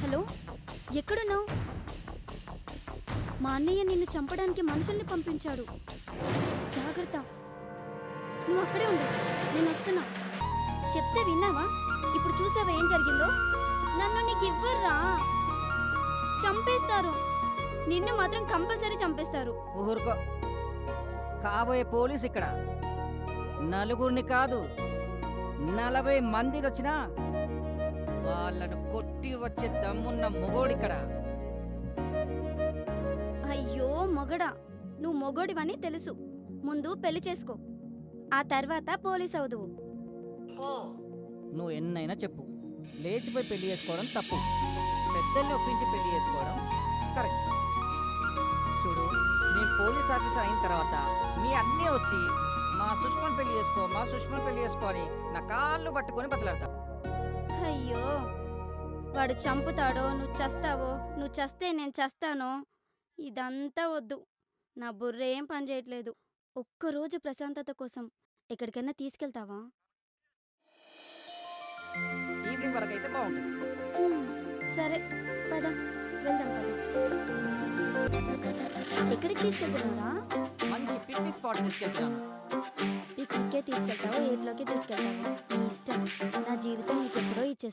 Hello, ఎక్కడున్నావు? మా అన్నయ్య నిన్ను చంపడానికి మనుషుల్ని పంపించాడు. జాగ్రత్త. నువ్వు అక్కడే ఉండు, నేను వస్తున్నా. చెప్తే విన్నావా? ఇప్పుడు చూసావా ఏం జరిగిందో? నన్ను నీకు ఇవ్వర్రా, చంపేస్తారు. నిన్ను మాత్రం కంపల్సరీ చంపేస్తారు. ఊరుకో. కాబోయే పోలీస్ ఇక్కడ నలుగురిని కాదు 40 మంది వచ్చినా వాళ్ళను కొట్టి వచ్చే దమ్మున్న మొగోడిక్కడ. అయ్యో మొగడా, నువ్వు మొగోడివని తెలుసు. ముందు పెళ్లి చేసుకో, ఆ తర్వాత పోలీస్ అవుదువు. నువ్వు ఎన్నైనా చెప్పు, లేచిపోయి పెళ్లి చేసుకోవడం తప్పు, పెద్దల్ని ఒప్పించి పెళ్లి చేసుకోవడం కరెక్ట్. చూడు, నేను పోలీస్ ఆఫీసర్ అయిన తర్వాత మీ అన్నీ వచ్చి మా సుష్మన్ పెళ్లి చేసుకో, మా సుష్మన్ పెళ్లి చేసుకో అని నా కాళ్ళు పట్టుకొని బతలాడతా. అయ్యో, వాడు చంపుతాడో నువ్వు చస్తావో, నువ్వు చస్తే నేను చస్తానో, ఇదంతా వద్దు. నా బుర్ర ఏం పని చేయట్లేదు. ఒక్కరోజు ప్రశాంతత కోసం ఎక్కడికైనా తీసుకెళ్తావా? ఈవినింగ్ వరకు అయితే బాగుంటుంది. సరే పద, వెళ్దాం పద. ఎక్కడికి తీసుకెళ్తున్నారా? మంచి పిక్నిక్ స్పాట్ తీసుకెళ్తాను. పిక్నిక్కే తీసుకెళ్తావో ఏట్లోకి తీసుకెళ్తావో నీ ఇష్టం. నా జీవితం నీకు ఎప్పుడో ఇచ్చేస్తా.